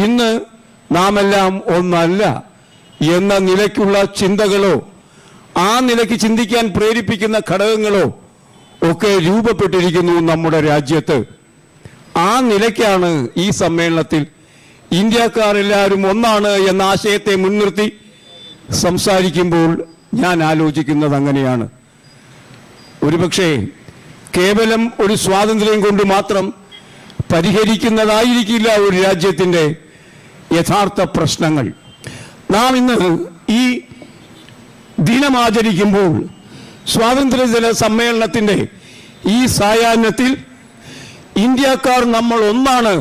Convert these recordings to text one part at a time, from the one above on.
ഇന്ന് നാമെല്ലാം ഒന്നല്ല എന്ന നിലയ്ക്കുള്ള ചിന്തകളോ ആ നിലയ്ക്ക് ചിന്തിക്കാൻ പ്രേരിപ്പിക്കുന്ന ഘടകങ്ങളോ ഒക്കെ രൂപപ്പെട്ടിരിക്കുന്നു നമ്മുടെ രാജ്യത്ത്. ആ നിലയ്ക്കാണ് ഈ സമ്മേളനത്തിൽ ഇന്ത്യക്കാർ എല്ലാവരും ഒന്നാണ് എന്ന ആശയത്തെ മുൻനിർത്തി സംസാരിക്കുമ്പോൾ ഞാൻ ആലോചിക്കുന്നത് അങ്ങനെയാണ്. ഒരുപക്ഷെ കേവലം ഒരു സ്വാതന്ത്ര്യം കൊണ്ട് മാത്രം പരിഹരിക്കുന്നതായിരിക്കില്ല ഒരു രാജ്യത്തിൻ്റെ യഥാർത്ഥ പ്രശ്നങ്ങൾ. നാം ഇന്ന് ഈ ദിനമാചരിക്കുമ്പോൾ സ്വാതന്ത്ര്യദിന സമ്മേളനത്തിൻ്റെ ഈ സായാഹ്നത്തിൽ ഇന്ത്യക്കാർ നമ്മൾ ഒന്നാണ്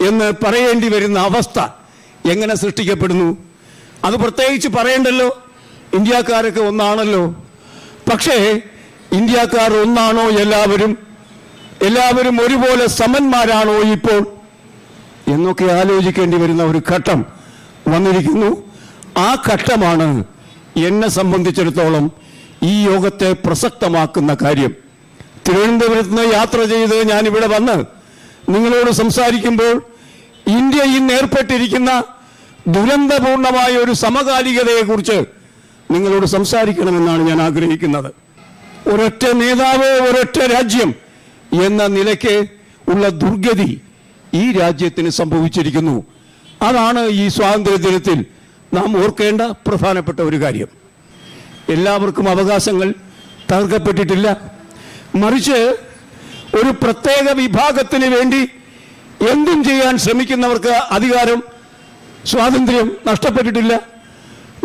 എന്ന് പറയേണ്ടി വരുന്ന അവസ്ഥ എങ്ങനെ സൃഷ്ടിക്കപ്പെടുന്നു? അത് പ്രത്യേകിച്ച് പറയണ്ടല്ലോ, ഇന്ത്യക്കാരൊക്കെ ഒന്നാണല്ലോ. പക്ഷേ ഇന്ത്യക്കാർ ഒന്നാണോ? എല്ലാവരും ഒരുപോലെ സമന്മാരാണോ ഇപ്പോൾ എന്നൊക്കെ ആലോചിക്കേണ്ടി വരുന്ന ഒരു ഘട്ടം വന്നിരിക്കുന്നു. ആ ഘട്ടമാണ് എന്നെ സംബന്ധിച്ചിടത്തോളം ഈ യോഗത്തെ പ്രസക്തമാക്കുന്ന കാര്യം. തിരുവനന്തപുരത്ത് നിന്ന് യാത്ര ചെയ്ത് ഞാനിവിടെ വന്ന് നിങ്ങളോട് സംസാരിക്കുമ്പോൾ ഇന്ത്യ ഇന്ന് ഏർപ്പെട്ടിരിക്കുന്ന ദുരന്തപൂർണമായ ഒരു സമകാലികതയെക്കുറിച്ച് നിങ്ങളോട് സംസാരിക്കണമെന്നാണ് ഞാൻ ആഗ്രഹിക്കുന്നത്. ഒരൊറ്റ നേതാവ്, ഒരൊറ്റ രാജ്യം എന്ന നിലയ്ക്ക് ഉള്ള ദുർഗതി ഈ രാജ്യത്തിന് സംഭവിച്ചിരിക്കുന്നു. അതാണ് ഈ സ്വാതന്ത്ര്യ ദിനത്തിൽ നാം ഓർക്കേണ്ട പ്രധാനപ്പെട്ട ഒരു കാര്യം. എല്ലാവർക്കും അവകാശങ്ങൾ തകർക്കപ്പെട്ടിട്ടില്ല. മറിച്ച് ഒരു പ്രത്യേക വിഭാഗത്തിന് വേണ്ടി എന്തും ചെയ്യാൻ ശ്രമിക്കുന്നവർക്ക് അധികാരം, സ്വാതന്ത്ര്യം നഷ്ടപ്പെട്ടിട്ടില്ല.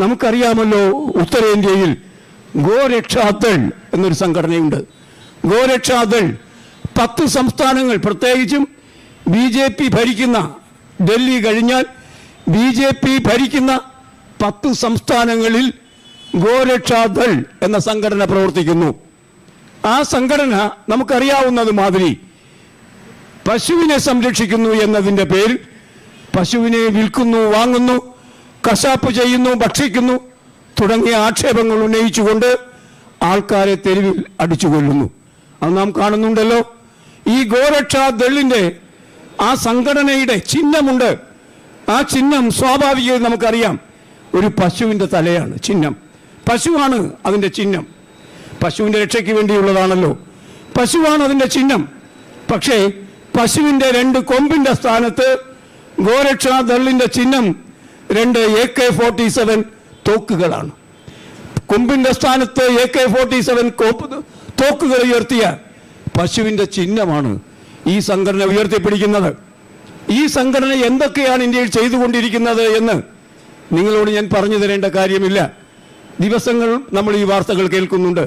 നമുക്കറിയാമല്ലോ, ഉത്തരേന്ത്യയിൽ ഗോരക്ഷാദൾ എന്നൊരു സംഘടനയുണ്ട്. ഗോരക്ഷാദൾ 10 സംസ്ഥാനങ്ങൾ, പ്രത്യേകിച്ചും BJP ഭരിക്കുന്ന ഡൽഹി കഴിഞ്ഞാൽ BJP ഭരിക്കുന്ന 10 സംസ്ഥാനങ്ങളിൽ ഗോരക്ഷാദൾ എന്ന സംഘടന പ്രവർത്തിക്കുന്നു. ആ സംഘടന നമുക്കറിയാവുന്നത് മാതിരി പശുവിനെ സംരക്ഷിക്കുന്നു എന്നതിൻ്റെ പേരിൽ പശുവിനെ വിൽക്കുന്നു, വാങ്ങുന്നു, കശാപ്പ് ചെയ്യുന്നു, ഭക്ഷിക്കുന്നു തുടങ്ങിയ ആക്ഷേപങ്ങൾ ഉന്നയിച്ചുകൊണ്ട് ആൾക്കാരെ തെരുവിൽ അടിച്ചു കൊല്ലുന്നു. അത് നാം കാണുന്നുണ്ടല്ലോ. ഈ ഗോരക്ഷാദളിൻ്റെ ആ സംഘടനയുടെ ചിഹ്നമുണ്ട്. ആ ചിഹ്നം സ്വാഭാവികമായി നമുക്കറിയാം, ഒരു പശുവിൻ്റെ തലയാണ് ചിഹ്നം. പശുവാണ് അതിൻ്റെ ചിഹ്നം. പശുവിൻ്റെ രക്ഷയ്ക്ക് വേണ്ടിയുള്ളതാണല്ലോ. പശുവാണ് അതിൻ്റെ ചിഹ്നം. പക്ഷേ പശുവിൻ്റെ 2 കൊമ്പിൻ്റെ സ്ഥാനത്ത് ഗോരക്ഷാദളിൻ്റെ ചിഹ്നം 2 AK-47 തോക്കുകളാണ്. കൊമ്പിൻ്റെ സ്ഥാനത്ത് AK-47 തോക്കുകൾ ഉയർത്തിയ പശുവിൻ്റെ ചിഹ്നമാണ് ഈ സംഘടന ഉയർത്തിപ്പിടിക്കുന്നത്. ഈ സംഘടന എന്തൊക്കെയാണ് ഇന്ത്യയിൽ ചെയ്തുകൊണ്ടിരിക്കുന്നത് എന്ന് നിങ്ങളോട് ഞാൻ പറഞ്ഞു തരേണ്ട കാര്യമില്ല. ദിവസങ്ങൾ നമ്മൾ ഈ വാർത്തകൾ കേൾക്കുന്നുണ്ട്.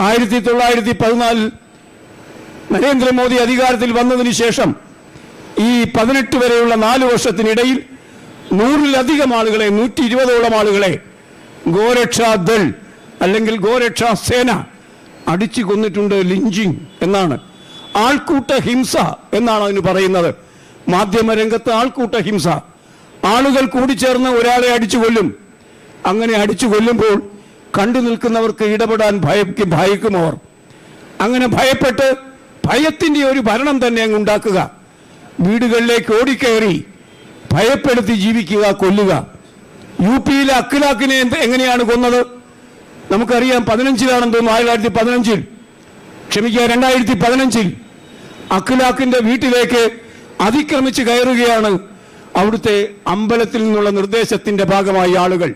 1914 നരേന്ദ്രമോദി അധികാരത്തിൽ വന്നതിന് ശേഷം ഈ 18 വരെയുള്ള 4 വർഷത്തിനിടയിൽ 100-ലധികം ആളുകളെ, 120ഓളം ആളുകളെ ഗോരക്ഷാദൾ അല്ലെങ്കിൽ ഗോരക്ഷാ സേന അടിച്ചു കൊന്നിട്ടുണ്ട്. ലിഞ്ചിങ് എന്നാണ്, ആൾക്കൂട്ട ഹിംസ എന്നാണ് അതിന് പറയുന്നത്. മാധ്യമരംഗത്ത് ആൾക്കൂട്ട ഹിംസ. ആളുകൾ കൂടിച്ചേർന്ന് ഒരാളെ അടിച്ചു കൊല്ലും. അങ്ങനെ അടിച്ചു കൊല്ലുമ്പോൾ കണ്ടു നിൽക്കുന്നവർക്ക് ഇടപെടാൻ ഭയക്കുമവർ. അങ്ങനെ ഭയപ്പെട്ട് ഭയത്തിൻ്റെ ഒരു ഭരണം തന്നെ അങ്ങ് ഉണ്ടാക്കുക. വീടുകളിലേക്ക് ഓടിക്കയറി ഭയപ്പെടുത്തി ജീവിക്കുക, കൊല്ലുക. UP-യിലെ അഖിലാഖിനെ എങ്ങനെയാണ് കൊന്നത് നമുക്കറിയാം. 15-ലാണെന്ന് തോന്നുന്നു, 1915, ക്ഷമിക്കുക 2015 അഖിലാഖിൻ്റെ വീട്ടിലേക്ക് അതിക്രമിച്ച് കയറുകയാണ് അവിടുത്തെ അമ്പലത്തിൽ നിന്നുള്ള നിർദ്ദേശത്തിൻ്റെ ഭാഗമായി ആളുകൾ.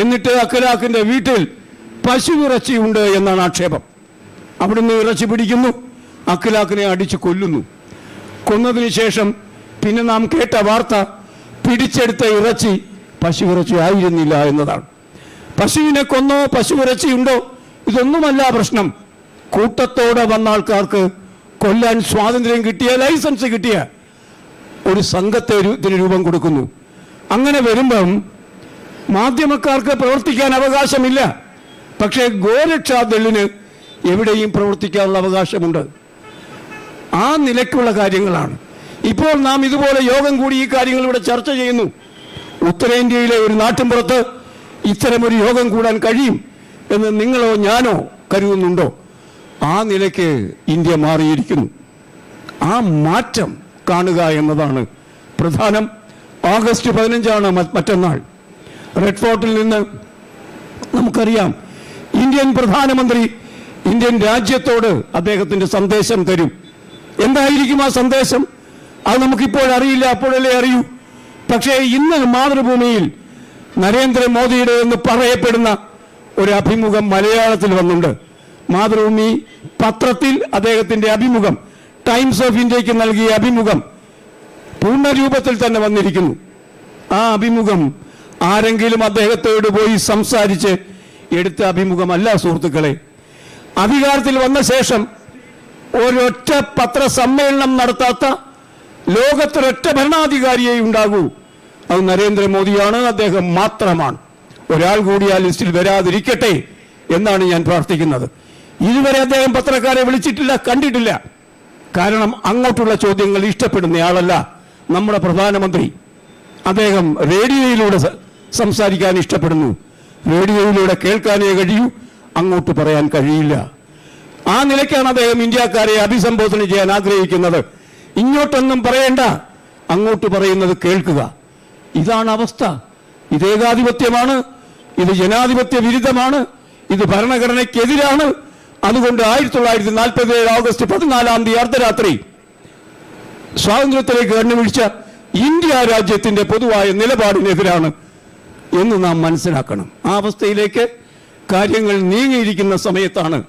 എന്നിട്ട് അഖിലാഖിൻ്റെ വീട്ടിൽ പശുവിറച്ചിയുണ്ട് എന്നാണ് ആക്ഷേപം. അവിടുന്ന് ഇറച്ചി പിടിക്കുന്നു, അഖിലാഖിനെ അടിച്ചു കൊല്ലുന്നു. കൊന്നതിന് ശേഷം പിന്നെ നാം കേട്ട വാർത്ത പിടിച്ചെടുത്ത ഇറച്ചി പശുവിറച്ചി ആയിരുന്നില്ല എന്നതാണ്. പശുവിനെ കൊന്നോ പശുവിറച്ചിയുണ്ടോ ഇതൊന്നുമല്ല പ്രശ്നം. കൂട്ടത്തോടെ വന്ന ആൾക്കാർക്ക് കൊല്ലാൻ സ്വാതന്ത്ര്യം കിട്ടിയ, ലൈസൻസ് കിട്ടിയ ഒരു സംഘത്തെ രൂപം കൊടുക്കുന്നു. അങ്ങനെ വരുമ്പം മാധ്യമക്കാർക്ക് പ്രവർത്തിക്കാൻ അവകാശമില്ല. പക്ഷേ ഗോരക്ഷാദളിന് എവിടെയും പ്രവർത്തിക്കാനുള്ള അവകാശമുണ്ട്. ആ നിലയ്ക്കുള്ള കാര്യങ്ങളാണ് ഇപ്പോൾ നാം ഇതുപോലെ യോഗം കൂടി ഈ കാര്യങ്ങൾ ഇവിടെ ചർച്ച ചെയ്യുന്നു. ഉത്തരേന്ത്യയിലെ ഒരു നാട്ടിൻപുറത്ത് ഇത്തരമൊരു യോഗം കൂടാൻ കഴിയും എന്ന് നിങ്ങളോ ഞാനോ കരുതുന്നുണ്ടോ? ആ നിലയ്ക്ക് ഇന്ത്യ മാറിയിരിക്കുന്നു. ആ മാറ്റം കാണുക എന്നതാണ് പ്രധാനം. ഓഗസ്റ്റ് 15 മറ്റന്നാൾ. റെഡ് ഫോർട്ടിൽ നിന്ന് നമുക്കറിയാം ഇന്ത്യൻ പ്രധാനമന്ത്രി ഇന്ത്യൻ രാജ്യത്തോട് അദ്ദേഹത്തിന്റെ സന്ദേശം തരും. എന്തായിരിക്കും ആ സന്ദേശം? അത് നമുക്കിപ്പോഴറിയില്ല, അപ്പോഴല്ലേ അറിയൂ. പക്ഷേ ഇന്ന് മാതൃഭൂമിയിൽ നരേന്ദ്രമോദിയുടെ എന്ന് പറയപ്പെടുന്ന ഒരു അഭിമുഖം മലയാളത്തിൽ വന്നുണ്ട്. മാതൃഭൂമി പത്രത്തിൽ അദ്ദേഹത്തിന്റെ അഭിമുഖം, ടൈംസ് ഓഫ് ഇന്ത്യക്ക് നൽകിയ അഭിമുഖം പൂർണ്ണരൂപത്തിൽ തന്നെ വന്നിരിക്കുന്നു. ആ അഭിമുഖം ആരെങ്കിലും അദ്ദേഹത്തോട് പോയി സംസാരിച്ച് എടുത്ത അഭിമുഖമല്ല സുഹൃത്തുക്കളെ. അധികാരത്തിൽ വന്ന ശേഷം ഒരൊറ്റ പത്രസമ്മേളനം നടത്താത്ത ലോകത്തൊരൊറ്റ ഭരണാധികാരിയെ ഉണ്ടാകൂ, അത് നരേന്ദ്രമോദിയാണ്, അദ്ദേഹം മാത്രമാണ്. ഒരാൾ കൂടി ആ ലിസ്റ്റിൽ വരാതിരിക്കട്ടെ എന്നാണ് ഞാൻ പ്രാർത്ഥിക്കുന്നത്. ഇതുവരെ അദ്ദേഹം പത്രക്കാരെ വിളിച്ചിട്ടില്ല, കണ്ടിട്ടില്ല. കാരണം അങ്ങോട്ടുള്ള ചോദ്യങ്ങൾ ഇഷ്ടപ്പെടുന്നയാളല്ല നമ്മുടെ പ്രധാനമന്ത്രി. അദ്ദേഹം റേഡിയോയിലൂടെ സംസാരിക്കാൻ ഇഷ്ടപ്പെടുന്നു. റേഡിയോയിലൂടെ കേൾക്കാനേ കഴിയൂ, അങ്ങോട്ട് പറയാൻ കഴിയില്ല. ആ നിലയ്ക്കാണ് അദ്ദേഹം ഇന്ത്യക്കാരെ അഭിസംബോധന ചെയ്യാൻ ആഗ്രഹിക്കുന്നത്. ഇങ്ങോട്ടൊന്നും പറയേണ്ട, അങ്ങോട്ട് പറയുന്നത് കേൾക്കുക. ഇതാണ് അവസ്ഥ. ഇത് ഏകാധിപത്യമാണ്, ഇത് ജനാധിപത്യ വിരുദ്ധമാണ്, ഇത് ഭരണഘടനയ്ക്കെതിരാണ്. അതുകൊണ്ട് 1947 ഓഗസ്റ്റ് 14 അർദ്ധരാത്രി സ്വാതന്ത്ര്യത്തിലേക്ക് കണ്ണുവീഴ്ച ഇന്ത്യ രാജ്യത്തിന്റെ പൊതുവായ നിലപാടിനെതിരാണ് എന്ന് നാം മനസ്സിലാക്കണം. ആ അവസ്ഥയിലേക്ക് കാര്യങ്ങൾ നീങ്ങിയിരിക്കുന്ന സമയത്താണ്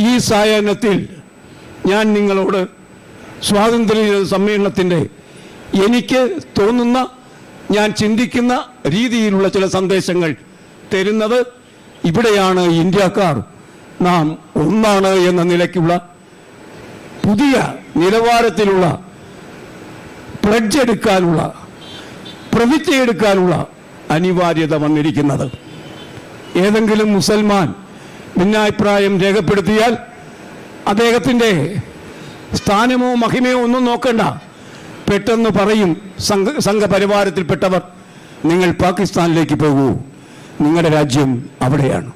ഈ സായാഹ്നത്തിൽ ഞാൻ നിങ്ങളോട് സ്വാതന്ത്ര്യ സമ്മേളനത്തിന്റെ എനിക്ക് തോന്നുന്ന, ഞാൻ ചിന്തിക്കുന്ന രീതിയിലുള്ള ചില സന്ദേശങ്ങൾ തരുന്നത്. ഇവിടെയാണ് ഇന്ത്യക്കാർ നാം ഒന്നാണ് എന്ന നിലയ്ക്കുള്ള പുതിയ നിലവാരത്തിലുള്ള പ്ലഡ്ജ് എടുക്കാനുള്ള, പ്രതിജ്ഞയെടുക്കാനുള്ള അനിവാര്യത വന്നിരിക്കുന്നത്. ഏതെങ്കിലും മുസൽമാൻ ഭിന്നാഭിപ്രായം രേഖപ്പെടുത്തിയാൽ അദ്ദേഹത്തിൻ്റെ സ്ഥാനമോ മഹിമയോ ഒന്നും നോക്കണ്ട, പെട്ടെന്ന് പറയും സംഘപരിവാരത്തിൽപ്പെട്ടവർ, നിങ്ങൾ പാകിസ്ഥാനിലേക്ക് പോകൂ, നിങ്ങളുടെ രാജ്യം അവിടെയാണ്.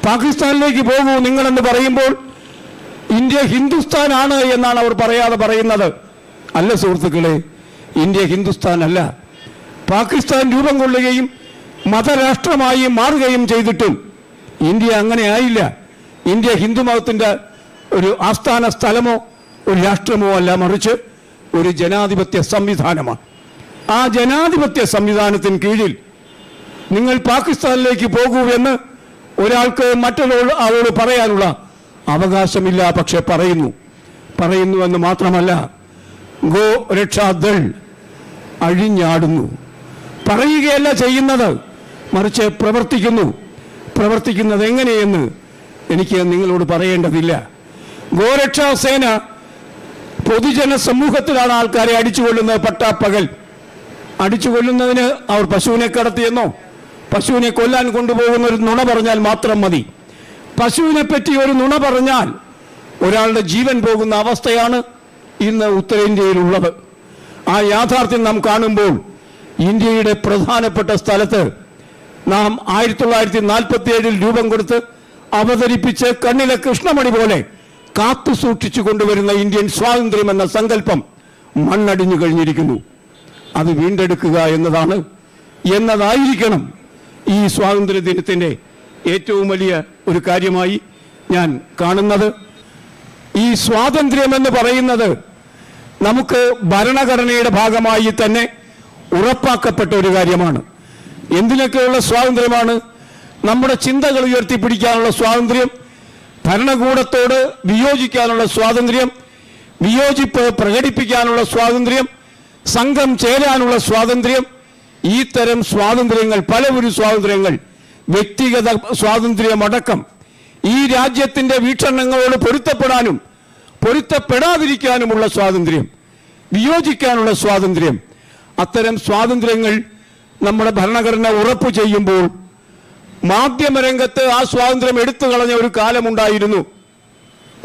പാകിസ്ഥാനിലേക്ക് പോകൂ നിങ്ങളെന്ന് പറയുമ്പോൾ ഇന്ത്യ ഹിന്ദുസ്ഥാനാണ് എന്നാണ് അവർ പറയാതെ പറയുന്നത്. അല്ല സുഹൃത്തുക്കളെ, ഇന്ത്യ ഹിന്ദുസ്ഥാൻ അല്ല. പാകിസ്ഥാൻ രൂപം കൊള്ളുകയും മതരാഷ്ട്രമായി മാറുകയും ചെയ്തിട്ടും ഇന്ത്യ അങ്ങനെ ആയില്ല. ഇന്ത്യ ഹിന്ദുമതത്തിന്റെ ഒരു ആസ്ഥാന സ്ഥലമോ ഒരു രാഷ്ട്രമോ അല്ല, മറിച്ച് ഒരു ജനാധിപത്യ സംവിധാനമാണ്. ആ ജനാധിപത്യ സംവിധാനത്തിന് കീഴിൽ നിങ്ങൾ പാകിസ്ഥാനിലേക്ക് പോകൂ എന്ന് ഒരാൾക്ക് മറ്റൊരാളോട് പറയാനുള്ള അവകാശമില്ല. പക്ഷെ പറയുന്നു എന്ന് മാത്രമല്ല, ഗോ രക്ഷാദൾ അഴിഞ്ഞാടുന്നു. പറയുകയല്ല ചെയ്യുന്നത്, മറിച്ച് പ്രവർത്തിക്കുന്നത് എങ്ങനെയെന്ന് എനിക്ക് നിങ്ങളോട് പറയേണ്ടതില്ല. ഗോരക്ഷാസേന പൊതുജന സമൂഹത്തിലാണ് ആൾക്കാരെ അടിച്ചുകൊല്ലുന്നത്. പട്ടാപ്പകൽ അടിച്ചുകൊല്ലുന്നതിന് അവർ പശുവിനെ കടത്തിയെന്നോ പശുവിനെ കൊല്ലാൻ കൊണ്ടുപോകുന്ന ഒരു നുണ പറഞ്ഞാൽ മാത്രം മതി. പശുവിനെ പറ്റി ഒരു നുണ പറഞ്ഞാൽ ഒരാളുടെ ജീവൻ പോകുന്ന അവസ്ഥയാണ് ഇന്ന് ഉത്തരേന്ത്യയിലുള്ളത്. ആ യാഥാർത്ഥ്യം നാം കാണുമ്പോൾ ഇന്ത്യയുടെ പ്രധാനപ്പെട്ട സ്ഥലത്ത് നാം 1947 രൂപം കൊടുത്ത് അവതരിപ്പിച്ച് കണ്ണിലെ കൃഷ്ണമണി പോലെ കാത്തു സൂക്ഷിച്ചു കൊണ്ടുവരുന്ന ഇന്ത്യൻ സ്വാതന്ത്ര്യം എന്ന സങ്കല്പം മണ്ണടിഞ്ഞു കഴിഞ്ഞിരിക്കുന്നു. അത് വീണ്ടെടുക്കുക എന്നതായിരിക്കണം ഈ സ്വാതന്ത്ര്യ ദിനത്തിൻ്റെ ഏറ്റവും വലിയ ഒരു കാര്യമായി ഞാൻ കാണുന്നത്. ഈ സ്വാതന്ത്ര്യം എന്ന് പറയുന്നത് നമുക്ക് ഭരണഘടനയുടെ ഭാഗമായി തന്നെ ഉറപ്പാക്കപ്പെട്ട ഒരു കാര്യമാണ്. എന്തിനൊക്കെയുള്ള സ്വാതന്ത്ര്യമാണ്? നമ്മുടെ ചിന്തകൾ ഉയർത്തിപ്പിടിക്കാനുള്ള സ്വാതന്ത്ര്യം, ഭരണകൂടത്തോട് വിയോജിക്കാനുള്ള സ്വാതന്ത്ര്യം, വിയോജിപ്പ് പ്രകടിപ്പിക്കാനുള്ള സ്വാതന്ത്ര്യം, സംഘം ചേരാനുള്ള സ്വാതന്ത്ര്യം. ഈ തരം സ്വാതന്ത്ര്യങ്ങൾ, പലവരും സ്വാതന്ത്ര്യങ്ങൾ, വ്യക്തിഗത സ്വാതന്ത്ര്യമടക്കം ഈ രാജ്യത്തിന്റെ വീക്ഷണങ്ങളോട് പൊരുത്തപ്പെടാനും പൊരുത്തപ്പെടാതിരിക്കാനുമുള്ള സ്വാതന്ത്ര്യം, വിയോജിക്കാനുള്ള സ്വാതന്ത്ര്യം, അത്തരം സ്വാതന്ത്ര്യങ്ങൾ നമ്മുടെ ഭരണഘടന ഉറപ്പു ചെയ്യുമ്പോൾ മാധ്യമരംഗത്ത് ആ സ്വാതന്ത്ര്യം എടുത്തു കളഞ്ഞ ഒരു കാലമുണ്ടായിരുന്നു.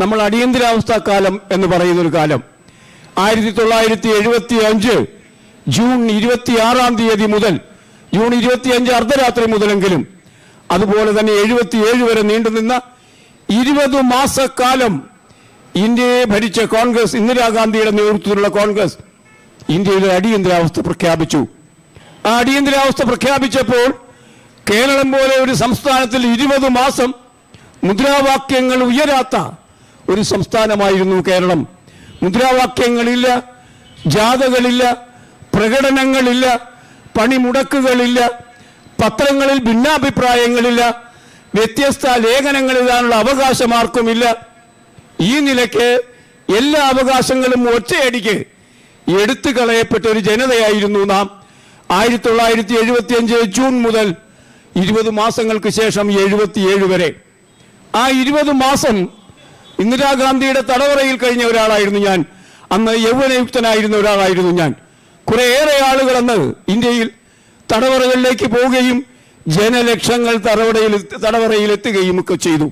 നമ്മൾ അടിയന്തരാവസ്ഥ കാലം എന്ന് പറയുന്ന ഒരു കാലം. 1975 ജൂൺ 26 മുതൽ, ജൂൺ 25 അർദ്ധരാത്രി മുതലെങ്കിലും, അതുപോലെ തന്നെ 77 വരെ നീണ്ടുനിന്ന 20 മാസക്കാലം ഇന്ത്യയെ ഭരിച്ച കോൺഗ്രസ്, ഇന്ദിരാഗാന്ധിയുടെ നേതൃത്വത്തിലുള്ള കോൺഗ്രസ് ഇന്ത്യയിൽ അടിയന്തരാവസ്ഥ പ്രഖ്യാപിച്ചു. ആ അടിയന്തരാവസ്ഥ പ്രഖ്യാപിച്ചപ്പോൾ കേരളം പോലെ ഒരു സംസ്ഥാനത്തിൽ 20 മാസം മുദ്രാവാക്യങ്ങൾ ഉയരാത്ത ഒരു സംസ്ഥാനമായിരുന്നു കേരളം. മുദ്രാവാക്യങ്ങളില്ല, ജാഥകളില്ല, പ്രകടനങ്ങളില്ല, പണിമുടക്കുകളില്ല, പത്രങ്ങളിൽ ഭിന്നാഭിപ്രായങ്ങളില്ല, വ്യത്യസ്ത ലേഖനങ്ങൾ എഴുതാനുള്ള അവകാശമാർക്കുമില്ല. ഈ നിലയ്ക്ക് എല്ലാ അവകാശങ്ങളും ഒറ്റയടിക്ക് എടുത്തു കളയപ്പെട്ട ഒരു ജനതയായിരുന്നു നാം. 1975 ജൂൺ മുതൽ 20 മാസങ്ങൾക്ക് ശേഷം 77 വരെ, ആ 20 മാസം ഇന്ദിരാഗാന്ധിയുടെ തടവറയിൽ കഴിഞ്ഞ ഒരാളായിരുന്നു ഞാൻ. അന്ന് യൗവനയുക്തനായിരുന്ന ഒരാളായിരുന്നു ഞാൻ. കുറേയേറെ ആളുകൾ അന്ന് ഇന്ത്യയിൽ തടവറകളിലേക്ക് പോവുകയും ജനലക്ഷങ്ങൾ തടവറയിൽ എത്തുകയും ഒക്കെ ചെയ്തു.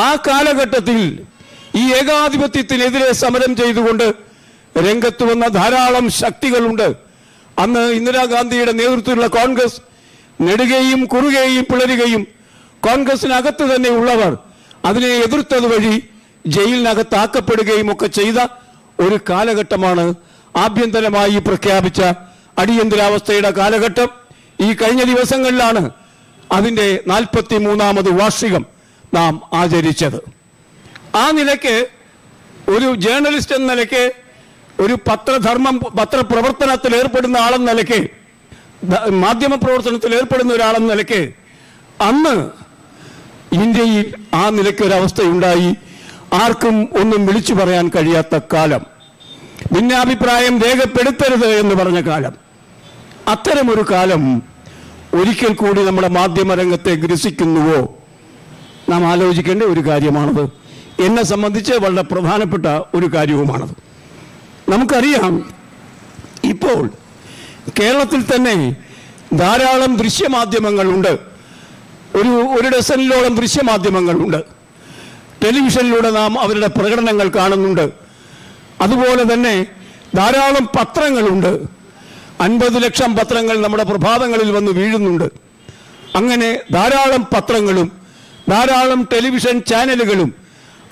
ആ കാലഘട്ടത്തിൽ ഈ ഏകാധിപത്യത്തിനെതിരെ സമരം ചെയ്തുകൊണ്ട് രംഗത്ത് വന്ന ധാരാളം ശക്തികളുണ്ട്. അന്ന് ഇന്ദിരാഗാന്ധിയുടെ നേതൃത്വത്തിലുള്ള കോൺഗ്രസ് നെടുകയും കുറുകയും പിളരുകയും കോൺഗ്രസിനകത്ത് തന്നെ ഉള്ളവർ അതിനെ എതിർത്തത് വഴി ജയിലിനകത്താക്കപ്പെടുകയും ഒക്കെ ചെയ്ത ഒരു കാലഘട്ടമാണ് ആഭ്യന്തരമായി പ്രഖ്യാപിച്ച അടിയന്തരാവസ്ഥയുടെ കാലഘട്ടം. ഈ കഴിഞ്ഞ ദിവസങ്ങളിലാണ് അതിൻ്റെ 43ാമത് വാർഷികം നാം ആചരിച്ചത്. ആ നിലയ്ക്ക് ഒരു ജേർണലിസ്റ്റ് എന്ന നിലയ്ക്ക്, ഒരു പത്രപ്രവർത്തനത്തിൽ ഏർപ്പെടുന്ന ആളെന്ന നിലയ്ക്ക്, മാധ്യമപ്രവർത്തനത്തിൽ ഏർപ്പെടുന്ന ഒരാളെന്ന നിലയ്ക്ക് അന്ന് ഇന്ത്യയിൽ ആ നിലയ്ക്കൊരവസ്ഥയുണ്ടായി. ആർക്കും ഒന്നും വിളിച്ചു പറയാൻ കഴിയാത്ത കാലം, ഭിന്നാഭിപ്രായം രേഖപ്പെടുത്തരുത് എന്ന് പറഞ്ഞ കാലം. അത്തരമൊരു കാലം ഒരിക്കൽ കൂടി നമ്മുടെ മാധ്യമരംഗത്തെ ഗ്രസിക്കുന്നുവോ? നാം ആലോചിക്കേണ്ട ഒരു കാര്യമാണത്. എന്നെ സംബന്ധിച്ച് വളരെ പ്രധാനപ്പെട്ട ഒരു കാര്യവുമാണത്. നമുക്കറിയാം, ഇപ്പോൾ കേരളത്തിൽ തന്നെ ധാരാളം ദൃശ്യമാധ്യമങ്ങളുണ്ട്. ഒരു ഡസനിലോളം ദൃശ്യമാധ്യമങ്ങളുണ്ട്. ടെലിവിഷനിലൂടെ നാം അവരുടെ പ്രകടനങ്ങൾ കാണുന്നുണ്ട്. അതുപോലെ തന്നെ ധാരാളം പത്രങ്ങളുണ്ട്. 50 ലക്ഷം പത്രങ്ങൾ നമ്മുടെ പ്രഭാതങ്ങളിൽ വന്ന് വീഴുന്നുണ്ട്. അങ്ങനെ ധാരാളം പത്രങ്ങളും ധാരാളം ടെലിവിഷൻ ചാനലുകളും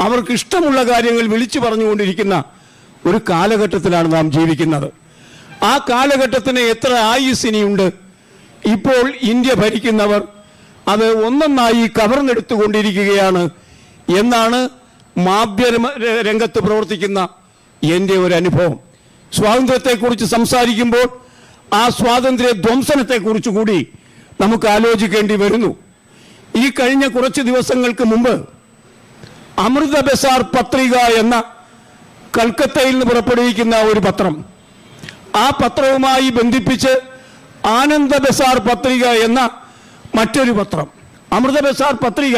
അവർക്ക് ഇഷ്ടമുള്ള കാര്യങ്ങൾ വിളിച്ചു പറഞ്ഞുകൊണ്ടിരിക്കുന്ന ഒരു കാലഘട്ടത്തിലാണ് നാം ജീവിക്കുന്നത്. ആ കാലഘട്ടത്തിന് എത്ര ആയുസ്സിനിയുണ്ട്? ഇപ്പോൾ ഇന്ത്യ ഭരിക്കുന്നവർ അത് ഒന്നൊന്നായി കവർന്നെടുത്തുകൊണ്ടിരിക്കുകയാണ് എന്നാണ് മാധ്യമ രംഗത്ത് പ്രവർത്തിക്കുന്ന എൻ്റെ ഒരു അനുഭവം. സ്വാതന്ത്ര്യത്തെക്കുറിച്ച് സംസാരിക്കുമ്പോൾ ആ സ്വാതന്ത്ര്യ ധ്വംസനത്തെക്കുറിച്ച് കൂടി നമുക്ക് ആലോചിക്കേണ്ടി വരുന്നു. ഈ കഴിഞ്ഞ കുറച്ച് ദിവസങ്ങൾക്ക് മുമ്പ് അമൃത ബസാർ പത്രിക എന്ന കൽക്കത്തയിൽ നിന്ന് പുറപ്പെടുവിക്കുന്ന ഒരു പത്രം, ആ പത്രവുമായി ബന്ധിപ്പിച്ച് ആനന്ദ ബസാർ പത്രിക എന്ന മറ്റൊരു പത്രം. അമൃത ബസാർ പത്രിക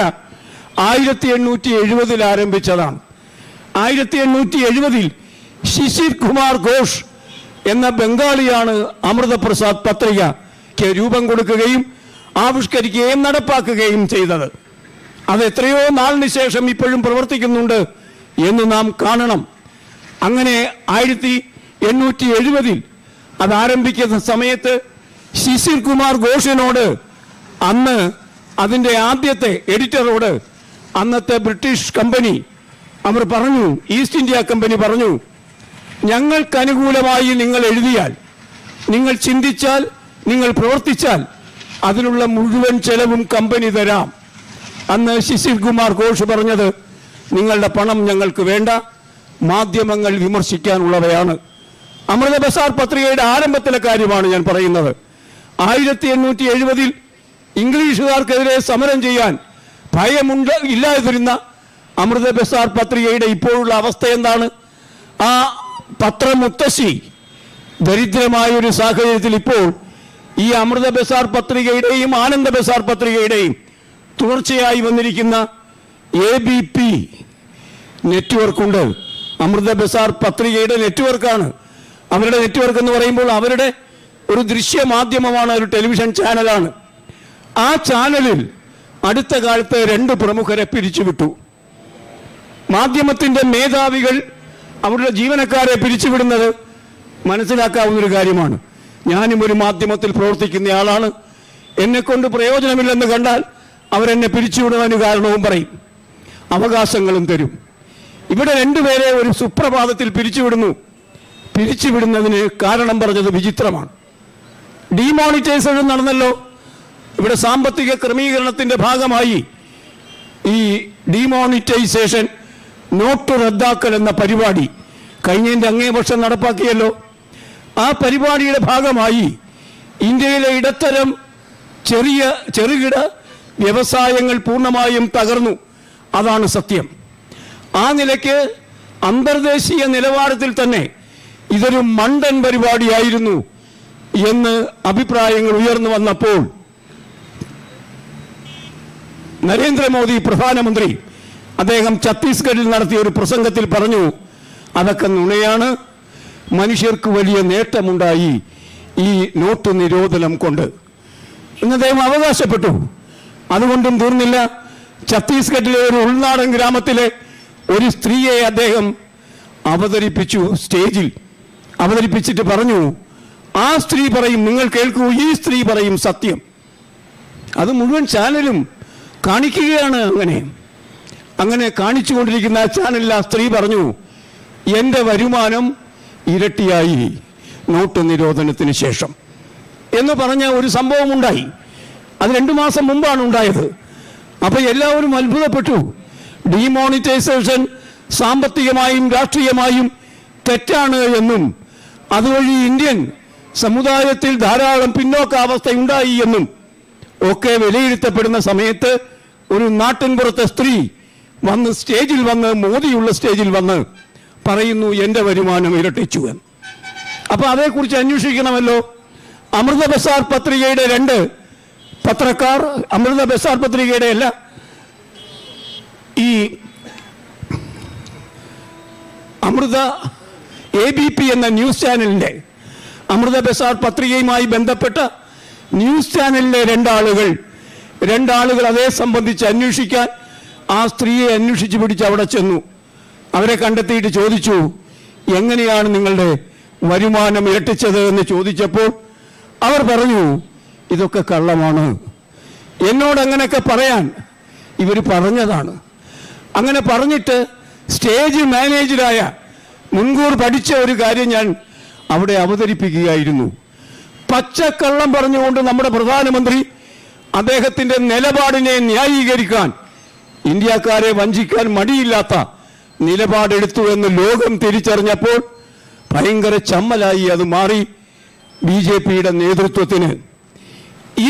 1870 ആരംഭിച്ചതാണ്. 1870 ശിശിർ കുമാർ ഘോഷ് എന്ന ബംഗാളിയാണ് അമൃതപ്രസാദ് പത്രികയ്ക്ക് രൂപം കൊടുക്കുകയും ആവിഷ്കരിക്കുകയും നടപ്പാക്കുകയും ചെയ്തത്. അത് എത്രയോ നാളിന് ശേഷം ഇപ്പോഴും പ്രവർത്തിക്കുന്നുണ്ട് എന്ന് നാം കാണണം. അങ്ങനെ 1870 അത് ആരംഭിക്കുന്ന സമയത്ത് ശിശിർ കുമാർ ഘോഷിനോട്, അന്ന് അതിൻ്റെ ആദ്യത്തെ എഡിറ്ററോട് അന്നത്തെ ബ്രിട്ടീഷ് കമ്പനി അവർ പറഞ്ഞു, ഈസ്റ്റ് ഇന്ത്യ കമ്പനി പറഞ്ഞു, ഞങ്ങൾക്കനുകൂലമായി നിങ്ങൾ എഴുതിയാൽ, നിങ്ങൾ ചിന്തിച്ചാൽ, നിങ്ങൾ പ്രവർത്തിച്ചാൽ അതിനുള്ള മുഴുവൻ ചെലവും കമ്പനി തരാം. അന്ന് ശിശിർ കുമാർ ഘോഷ് പറഞ്ഞത്, നിങ്ങളുടെ പണം ഞങ്ങൾക്ക് വേണ്ട, മാധ്യമങ്ങൾ വിമർശിക്കാനുള്ളവയാണ്. അമൃത ബസാർ പത്രികയുടെ ആരംഭത്തിലെ കാര്യമാണ് ഞാൻ പറയുന്നത്. 1870 ഇംഗ്ലീഷുകാർക്കെതിരെ സമരം ചെയ്യാൻ ഇല്ലാതിരുന്ന അമൃത ബസാർ പത്രികയുടെ ഇപ്പോഴുള്ള അവസ്ഥ എന്താണ്? ആ പത്രമുത്തശ്ശി ദരിദ്രമായൊരു സാഹചര്യത്തിൽ ഇപ്പോൾ ഈ അമൃത ബസാർ പത്രികയുടെയും ആനന്ദ ബസാർ പത്രികയുടെയും തുടർച്ചയായി വന്നിരിക്കുന്ന ABP നെറ്റ്വർക്കുണ്ട്. അമൃത ബസാർ പത്രികയുടെ നെറ്റ്വർക്കാണ്. അവരുടെ നെറ്റ്വർക്ക് എന്ന് പറയുമ്പോൾ അവരുടെ ഒരു ദൃശ്യമാധ്യമമാണ്, ഒരു ടെലിവിഷൻ ചാനലാണ്. ആ ചാനലിൽ അടുത്ത കാലത്ത് 2 പ്രമുഖരെ പിരിച്ചുവിട്ടു. മാധ്യമത്തിൻ്റെ മേധാവികൾ അവരുടെ ജീവനക്കാരെ പിരിച്ചുവിടുന്നത് മനസ്സിലാക്കാവുന്നൊരു കാര്യമാണ്. ഞാനും ഒരു മാധ്യമത്തിൽ പ്രവർത്തിക്കുന്നയാളാണ്. എന്നെക്കൊണ്ട് പ്രയോജനമില്ലെന്ന് കണ്ടാൽ അവരെന്നെ പിരിച്ചുവിടുവാൻ കാരണവും പറയും, അവകാശങ്ങളും തരും. ഇവിടെ 2 പേരെ ഒരു സുപ്രഭാതത്തിൽ പിരിച്ചുവിടുന്നു. പിരിച്ചുവിടുന്നതിന് കാരണം പറഞ്ഞത് വിചിത്രമാണ്. ഡിമോണിറ്റൈസേഷൻ നടന്നല്ലോ. ഇവിടെ സാമ്പത്തിക ക്രമീകരണത്തിന്റെ ഭാഗമായി ഈ ഡിമോണിറ്റൈസേഷൻ, നോട്ട് റദ്ദാക്കൽ എന്ന പരിപാടി കഴിഞ്ഞതിൻ്റെ അങ്ങേ വർഷം നടപ്പാക്കിയല്ലോ. ആ പരിപാടിയുടെ ഭാഗമായി ഇന്ത്യയിലെ ഇടത്തരം ചെറുകിട വ്യവസായങ്ങൾ പൂർണ്ണമായും തകർന്നു. അതാണ് സത്യം. ആ നിലയ്ക്ക് അന്തർദേശീയ നിലവാരത്തിൽ തന്നെ ഇതൊരു മണ്ടൻ പരിപാടിയായിരുന്നു എന്ന് അഭിപ്രായങ്ങൾ ഉയർന്നു വന്നപ്പോൾ നരേന്ദ്രമോദി പ്രധാനമന്ത്രി അദ്ദേഹം ഛത്തീസ്ഗഡിൽ നടത്തിയ ഒരു പ്രസംഗത്തിൽ പറഞ്ഞു, അതൊക്കെ നുണയാണ്, മനുഷ്യർക്ക് വലിയ നേട്ടമുണ്ടായി ഈ നോട്ട് നിരോധനം കൊണ്ട് എന്ന് അദ്ദേഹം അവകാശപ്പെട്ടു. അതുകൊണ്ടും തീർന്നില്ല. ഛത്തീസ്ഗഡിലെ ഒരു ഉൾനാടൻ ഗ്രാമത്തിലെ ഒരു സ്ത്രീയെ അദ്ദേഹം അവതരിപ്പിച്ചു. സ്റ്റേജിൽ അവതരിപ്പിച്ചിട്ട് പറഞ്ഞു, ആ സ്ത്രീ പറയും, നിങ്ങൾ കേൾക്കൂ, ഈ സ്ത്രീ പറയും സത്യം. അത് മുഴുവൻ ചാനലും കാണിക്കുകയാണ്. അങ്ങനെ കാണിച്ചുകൊണ്ടിരിക്കുന്ന ആ ചാനലിൽ ആ സ്ത്രീ പറഞ്ഞു, എൻ്റെ വരുമാനം ഇരട്ടിയായി നോട്ട് നിരോധനത്തിന് ശേഷം എന്ന് പറഞ്ഞ ഒരു സംഭവം ഉണ്ടായി. അത് 2 മാസം മുമ്പാണ് ഉണ്ടായത്. അപ്പോൾ എല്ലാവരും അത്ഭുതപ്പെട്ടു. ഡിമോണിറ്റൈസേഷൻ സാമ്പത്തികമായും രാഷ്ട്രീയമായും തെറ്റാണ് എന്നും അതുവഴി ഇന്ത്യൻ സമുദായത്തിൽ ധാരാളം പിന്നോക്കാവസ്ഥ ഉണ്ടായി എന്നും ഒക്കെ വിലയിരുത്തപ്പെടുന്ന സമയത്ത് ഒരു നാട്ടിൻപുറത്തെ സ്ത്രീ വന്ന് സ്റ്റേജിൽ വന്ന്, മോദിയുള്ള സ്റ്റേജിൽ വന്ന് പറയുന്നു, എൻ്റെ വരുമാനം ഇരട്ടിച്ചു എന്ന്. അപ്പോൾ അതേക്കുറിച്ച് അന്വേഷിക്കണമല്ലോ. അമൃത ബസാർ പത്രികയുടെ 2 പത്രക്കാർ, അമൃത ബസാർ പത്രികയുടെ അല്ല, ഈ അമൃത ABP എന്ന ന്യൂസ് ചാനലിൻ്റെ, അമൃത ബസാർ പത്രികയുമായി ബന്ധപ്പെട്ട ന്യൂസ് ചാനലിലെ 2 ആളുകൾ അതേ സംബന്ധിച്ച് അന്വേഷിക്കാൻ ആ സ്ത്രീയെ അന്വേഷിച്ച് പിടിച്ച് അവിടെ ചെന്നു. അവരെ കണ്ടെത്തിയിട്ട് ചോദിച്ചു, എങ്ങനെയാണ് നിങ്ങളുടെ വരുമാനം ഇരട്ടിച്ചത് എന്ന് ചോദിച്ചപ്പോൾ അവർ പറഞ്ഞു, ഇതൊക്കെ കള്ളമാണ്. എന്നോട് അങ്ങനെയൊക്കെ പറയാൻ ഇവർ പറഞ്ഞതാണ്. അങ്ങനെ പറഞ്ഞിട്ട് സ്റ്റേജ് മാനേജരായ മുൻകൂർ പഠിച്ച ഒരു കാര്യം ഞാൻ അവിടെ അവതരിപ്പിക്കുകയായിരുന്നു. പച്ചക്കള്ളം പറഞ്ഞുകൊണ്ട് നമ്മുടെ പ്രധാനമന്ത്രി അദ്ദേഹത്തിൻ്റെ നിലപാടിനെ ന്യായീകരിക്കാൻ, ഇന്ത്യക്കാരെ വഞ്ചിക്കാൻ മടിയില്ലാത്ത നിലപാടെടുത്തു എന്ന് ലോകം തിരിച്ചറിഞ്ഞപ്പോൾ ഭയങ്കര ചമ്മലായി അത് മാറി. BJPയുടെ നേതൃത്വത്തിന്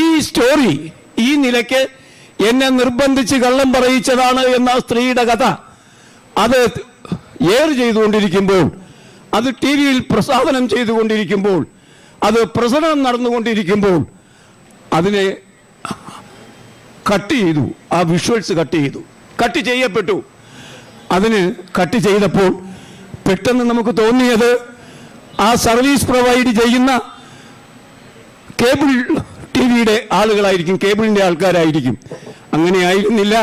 ഈ സ്റ്റോറി ഈ നിലയ്ക്ക് എന്നെ നിർബന്ധിച്ച് കള്ളം പറയിച്ചതാണ് എന്ന സ്ത്രീയുടെ കഥ അത് എയർ ചെയ്തുകൊണ്ടിരിക്കുമ്പോൾ, അത് TV-യിൽ പ്രസാദനം ചെയ്തുകൊണ്ടിരിക്കുമ്പോൾ, അത് പ്രസംഗം നടന്നുകൊണ്ടിരിക്കുമ്പോൾ അതിനെ കട്ട് ചെയ്തു. ആ വിഷ്വൽസ് കട്ട് ചെയ്യപ്പെട്ടു. അതിന് കട്ട് ചെയ്തപ്പോൾ പെട്ടെന്ന് നമുക്ക് തോന്നിയത് ആ സർവീസ് പ്രൊവൈഡ് ചെയ്യുന്ന കേബിൾ TV-യുടെ ആളുകളായിരിക്കും, കേബിളിൻ്റെ ആൾക്കാരായിരിക്കും. അങ്ങനെ ആയിരുന്നില്ല.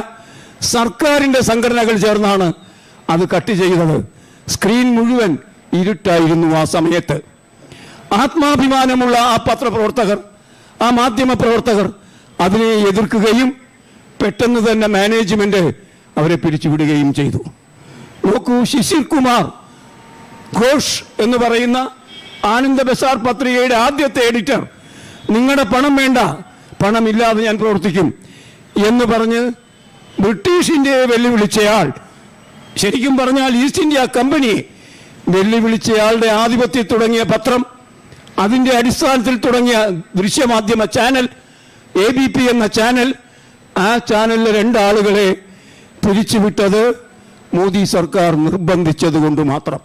സർക്കാരിൻ്റെ സംഘടനകൾ ചേർന്നാണ് അത് കട്ട് ചെയ്തത്. സ്ക്രീൻ മുഴുവൻ ഇരുട്ടായിരുന്നു ആ സമയത്ത്. ആത്മാഭിമാനമുള്ള ആ പത്രപ്രവർത്തകർ, ആ മാധ്യമ പ്രവർത്തകർ അതിനെ എതിർക്കുകയും പെട്ടെന്ന് തന്നെ മാനേജ്മെന്റ് അവരെ പിരിച്ചുവിടുകയും ചെയ്തു. നോക്കൂ, ശിശിർ കുമാർ ഘോഷ് എന്ന് പറയുന്ന ആനന്ദ ബസാർ പത്രികയുടെ ആദ്യത്തെ എഡിറ്റർ, നിങ്ങളുടെ പണം വേണ്ട, പണമില്ലാതെ ഞാൻ പ്രവർത്തിക്കും എന്ന് പറഞ്ഞ് ബ്രിട്ടീഷ് ഇന്ത്യയെ വെല്ലുവിളിച്ചയാൾ, ശരിക്കും പറഞ്ഞാൽ ഈസ്റ്റ് ഇന്ത്യ കമ്പനിയെ വെല്ലുവിളിച്ചയാളുടെ ആധിപത്യം തുടങ്ങിയ പത്രം, അതിൻ്റെ അടിസ്ഥാനത്തിൽ തുടങ്ങിയ ദൃശ്യമാധ്യമ ചാനൽ ABP എന്ന ചാനൽ, ആ ചാനലിലെ 2 ആളുകളെ പിരിച്ചുവിട്ടത് മോദി സർക്കാർ നിർബന്ധിച്ചത് കൊണ്ട് മാത്രം.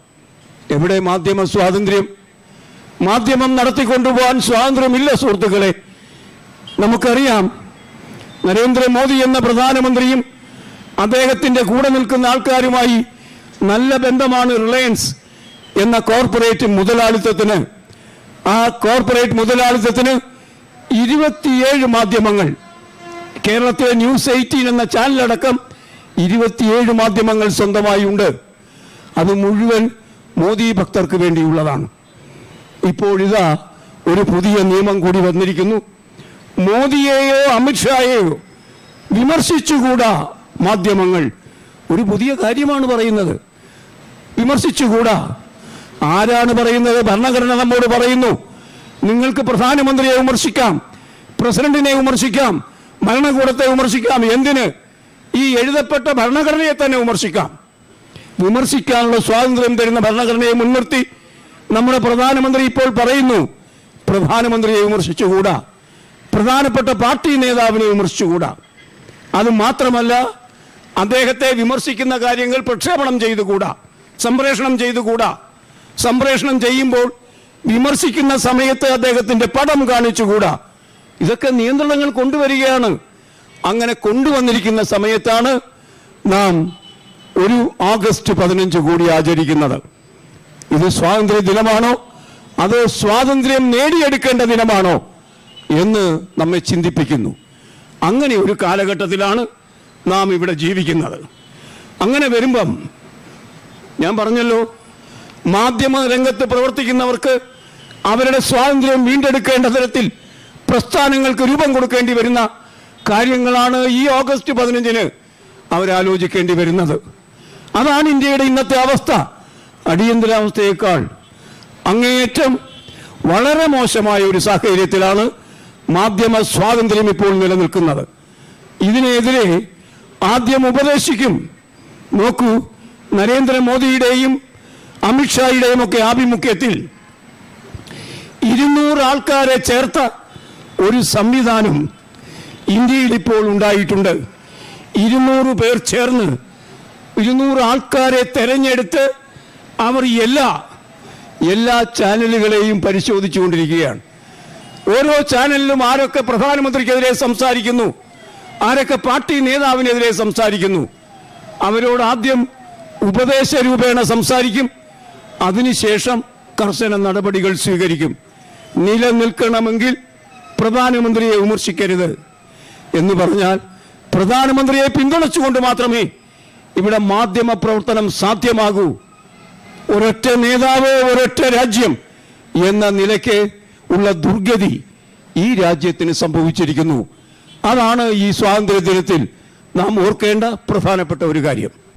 എവിടെ മാധ്യമ സ്വാതന്ത്ര്യം? മാധ്യമം നടത്തിക്കൊണ്ടുപോകാൻ സ്വാതന്ത്ര്യമില്ല സുഹൃത്തുക്കളെ. നമുക്കറിയാം, നരേന്ദ്രമോദി എന്ന പ്രധാനമന്ത്രിയും അദ്ദേഹത്തിൻ്റെ കൂടെ നിൽക്കുന്ന ആൾക്കാരുമായി നല്ല ബന്ധമാണ് റിലയൻസ് എന്ന കോർപ്പറേറ്റ് മുതലാളിത്തത്തിന്. ആ കോർപ്പറേറ്റ് മുതലാളിത്തത്തിന് 27 മാധ്യമങ്ങൾ, കേരളത്തിലെ ന്യൂസ് 18 എന്ന ചാനലടക്കം 27 മാധ്യമങ്ങൾ സ്വന്തമായി ഉണ്ട്. അത് മുഴുവൻ മോദി ഭക്തർക്ക് വേണ്ടിയുള്ളതാണ്. ഇപ്പോഴിതാ ഒരു പുതിയ നിയമം കൂടി വന്നിരിക്കുന്നു. മോദിയെയോ അമിത്ഷായെയോ വിമർശിച്ചുകൂടാ മാധ്യമങ്ങൾ. ഒരു പുതിയ കാര്യമാണ് പറയുന്നത്, വിമർശിച്ചുകൂടാ. ആരാണ് പറയുന്നത്? ഭരണഘടന നമ്മോട് പറയുന്നു, നിങ്ങൾക്ക് പ്രധാനമന്ത്രിയെ വിമർശിക്കാം, പ്രസിഡന്റിനെ വിമർശിക്കാം, ഭരണകൂടത്തെ വിമർശിക്കാം. എന്തിന്? ഈ എഴുതപ്പെട്ട ഭരണഘടനയെ തന്നെ വിമർശിക്കാം. വിമർശിക്കാനുള്ള സ്വാതന്ത്ര്യം തരുന്ന ഭരണഘടനയെ മുൻനിർത്തി നമ്മുടെ പ്രധാനമന്ത്രി ഇപ്പോൾ പറയുന്നു, പ്രധാനമന്ത്രിയെ വിമർശിച്ചുകൂടാ, പ്രധാനപ്പെട്ട പാർട്ടി നേതാവിനെ വിമർശിച്ചുകൂടാ. അത് മാത്രമല്ല, അദ്ദേഹത്തെ വിമർശിക്കുന്ന കാര്യങ്ങൾ പ്രക്ഷേപണം ചെയ്തുകൂടാ, സംപ്രേഷണം ചെയ്തുകൂടാ. സംപ്രേഷണം ചെയ്യുമ്പോൾ വിമർശിക്കുന്ന സമയത്ത് അദ്ദേഹത്തിന്റെ പടം കാണിച്ചുകൂടാ. ഇതൊക്കെ നിയന്ത്രണങ്ങൾ കൊണ്ടുവരികയാണ്. അങ്ങനെ കൊണ്ടുവന്നിരിക്കുന്ന സമയത്താണ് നാം ഒരു ഓഗസ്റ്റ് 15 കൂടി ആചരിക്കുന്നത്. ഇത് സ്വാതന്ത്ര്യ ദിനമാണോ അതോ സ്വാതന്ത്ര്യം നേടിയെടുക്കേണ്ട ദിനമാണോ എന്ന് നമ്മെ ചിന്തിപ്പിക്കുന്നു. അങ്ങനെ ഒരു കാലഘട്ടത്തിലാണ് നാം ഇവിടെ ജീവിക്കുന്നത്. അങ്ങനെ വരുമ്പം ഞാൻ പറഞ്ഞല്ലോ, മാധ്യമ രംഗത്ത് പ്രവർത്തിക്കുന്നവർക്ക് അവരുടെ സ്വാതന്ത്ര്യം വീണ്ടെടുക്കേണ്ട തരത്തിൽ പ്രസ്ഥാനങ്ങൾക്ക് രൂപം കൊടുക്കേണ്ടി വരുന്ന കാര്യങ്ങളാണ് ഈ ഓഗസ്റ്റ് 15 അവരാലോചിക്കേണ്ടി വരുന്നത്. അതാണ് ഇന്ത്യയുടെ ഇന്നത്തെ അവസ്ഥ. അടിയന്തരാവസ്ഥയേക്കാൾ അങ്ങേയറ്റം വളരെ മോശമായ ഒരു സാഹചര്യത്തിലാണ് മാധ്യമ സ്വാതന്ത്ര്യം ഇപ്പോൾ നിലനിൽക്കുന്നത്. ഇതിനെതിരെ ആദ്യം ഉപദേശിക്കും. നോക്കൂ, നരേന്ദ്രമോദിയുടെയും അമിത്ഷായുടെയും ഒക്കെ ആഭിമുഖ്യത്തിൽ 200 ആൾക്കാരെ ചേർത്ത ഒരു സംവിധാനം ഇന്ത്യയിൽ ഇപ്പോൾ ഉണ്ടായിട്ടുണ്ട്. 200 പേർ ചേർന്ന് 200 ആൾക്കാരെ തെരഞ്ഞെടുത്ത് അവർ എല്ലാ ചാനലുകളെയും പരിശോധിച്ചുകൊണ്ടിരിക്കുകയാണ്. ഓരോ ചാനലിലും ആരൊക്കെ പ്രധാനമന്ത്രിക്കെതിരെ സംസാരിക്കുന്നു, ആരൊക്കെ പാർട്ടി നേതാവിനെതിരെ സംസാരിക്കുന്നു, അവരോട് ആദ്യം ഉപദേശ രൂപേണ സംസാരിക്കും. അതിനുശേഷം കർശന നടപടികൾ സ്വീകരിക്കും. നിലനിൽക്കണമെങ്കിൽ പ്രധാനമന്ത്രിയെ വിമർശിക്കരുത് എന്ന് പറഞ്ഞാൽ പ്രധാനമന്ത്രിയെ പിന്തുണച്ചുകൊണ്ട് മാത്രമേ ഇവിടെ മാധ്യമ പ്രവർത്തനം സാധ്യമാകൂ. ഒരൊറ്റ നേതാവ്, ഒരൊറ്റ രാജ്യം എന്ന നിലയ്ക്ക് ഉള്ള ദുർഗതി ഈ രാജ്യത്തിന് സംഭവിച്ചിരിക്കുന്നു. അതാണ് ഈ സ്വാതന്ത്ര്യ ദിനത്തിൽ നാം ഓർക്കേണ്ട പ്രധാനപ്പെട്ട ഒരു കാര്യം.